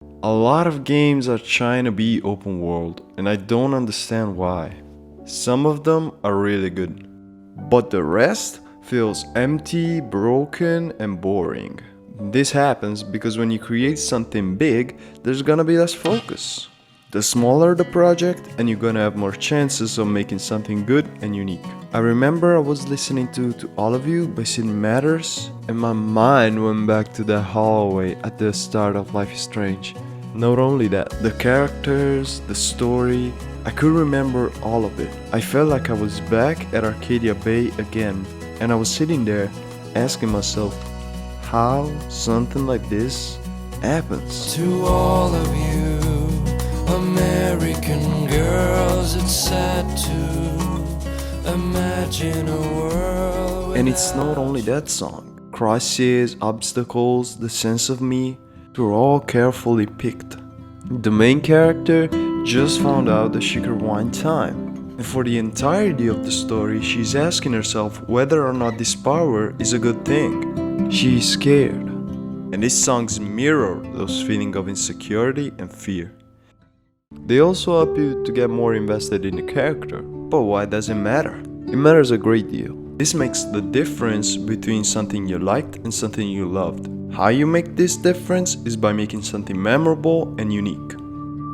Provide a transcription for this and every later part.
A lot of games are trying to be open world, and I don't understand why. Some of them are really good, but the rest feels empty, broken, and boring. This happens because when you create something big, there's gonna be less focus. The smaller the project, and you're gonna have more chances of making something good and unique. I remember I was listening to All of You by Sid Matters, and my mind went back to that hallway at the start of Life is Strange. Not only that, the characters, the story, I could remember all of it. I felt like I was back at Arcadia Bay again, and I was sitting there asking myself how something like this happens. To all of you American girls, it's sad to imagine a world. And it's not only that song. Crisis, Obstacles, The Sense of Me, they're all carefully picked. The main character just found out that she could wind time. And for the entirety of the story, she's asking herself whether or not this power is a good thing. She's scared. And these songs mirror those feelings of insecurity and fear. They also help you to get more invested in the character. But why does it matter? It matters a great deal. This makes the difference between something you liked and something you loved. How you make this difference is by making something memorable and unique.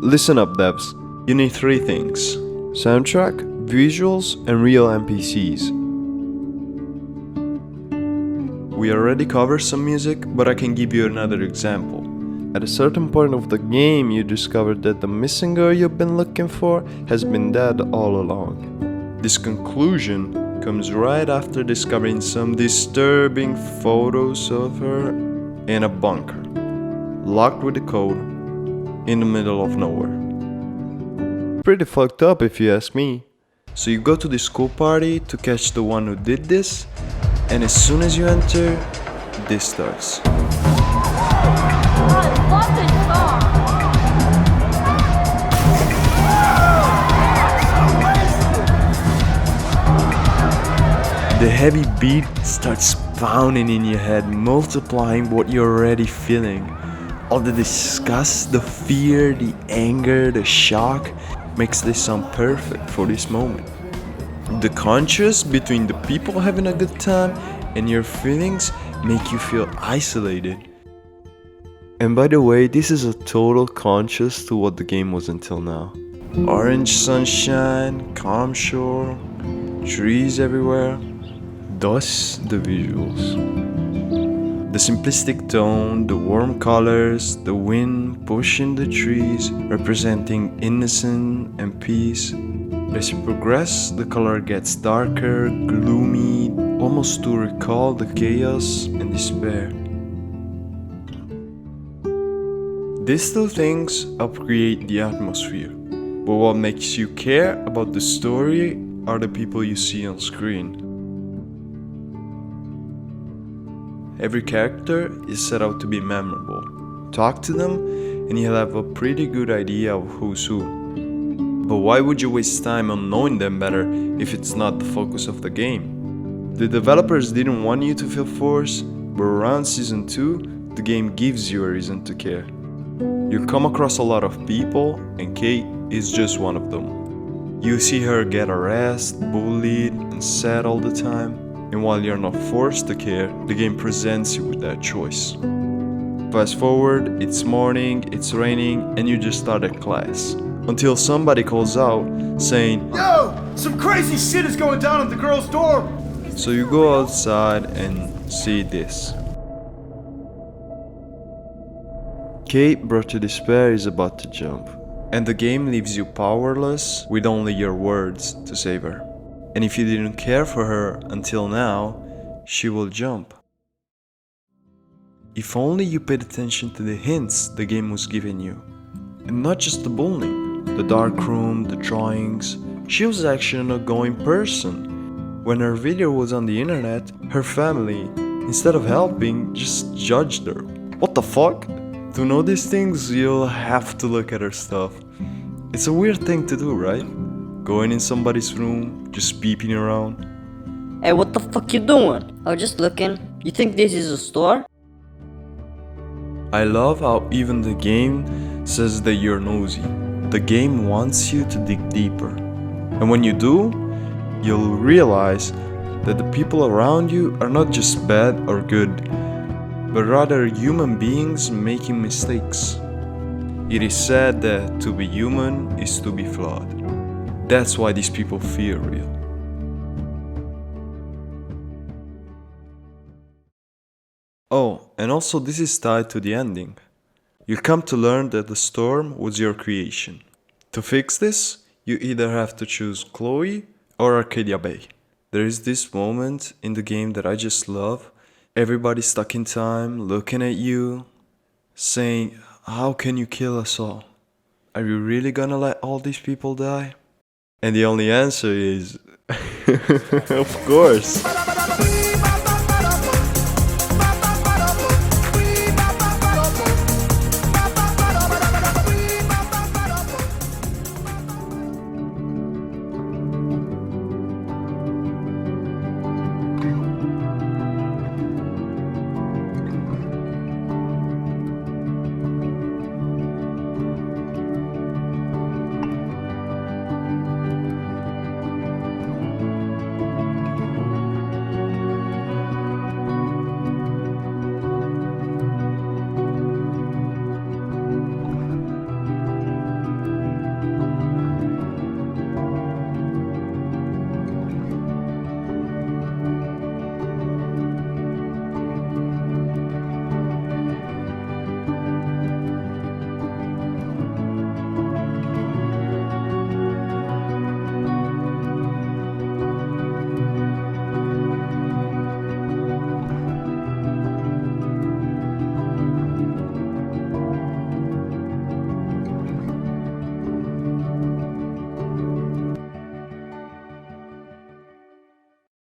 Listen up, devs. You need three things: soundtrack, visuals, and real NPCs. We already covered some music, but I can give you another example. At a certain point of the game, you discover that the missing girl you've been looking for has been dead all along. This conclusion comes right after discovering some disturbing photos of her in a bunker, locked with a code, in the middle of nowhere. Pretty fucked up if you ask me. So you go to the school party to catch the one who did this, and as soon as you enter, this starts. I love this song. The heavy beat starts pounding in your head, multiplying what you're already feeling. All the disgust, the fear, the anger, the shock makes this song perfect for this moment. The contrast between the people having a good time and your feelings make you feel isolated. And by the way, this is a total contrast to what the game was until now. Orange sunshine, calm shore, trees everywhere. Thus the visuals. The simplistic tone, the warm colors, the wind pushing the trees, representing innocence and peace. As you progress, the color gets darker, gloomy, almost to recall the chaos and despair. These two things help create the atmosphere, but what makes you care about the story are the people you see on screen. Every character is set out to be memorable. Talk to them and you'll have a pretty good idea of who's who. But why would you waste time on knowing them better if it's not the focus of the game? The developers didn't want you to feel forced, but around Season 2, the game gives you a reason to care. You'll come across a lot of people, and Kate is just one of them. You see her get harassed, bullied, and sad all the time. And while you're not forced to care, the game presents you with that choice. Fast forward, it's morning, it's raining, and you just started class. Until somebody calls out, saying, Yo! Some crazy shit is going down at the girl's dorm! so you go outside and see this. Kate, brought to despair, is about to jump. And the game leaves you powerless with only your words to save her. And if you didn't care for her until now, she will jump. If only you paid attention to the hints the game was giving you. And not just the bullying, the dark room, the drawings. She was actually an outgoing person. When her video was on the internet, her family, instead of helping, just judged her. What the fuck? To know these things, you'll have to look at her stuff. It's a weird thing to do, right? Going in somebody's room, just peeping around. Hey, what the fuck you doing? I was just looking. You think this is a store? I love how even the game says that you're nosy. The game wants you to dig deeper. And when you do, you'll realize that the people around you are not just bad or good, but rather human beings making mistakes. It is said that to be human is to be flawed. That's why these people feel real. Oh, and also this is tied to the ending. You come to learn that the storm was your creation. To fix this, you either have to choose Chloe or Arcadia Bay. There is this moment in the game that I just love. Everybody stuck in time, looking at you, saying, "How can you kill us all? Are you really gonna let all these people die?" And the only answer is, of course.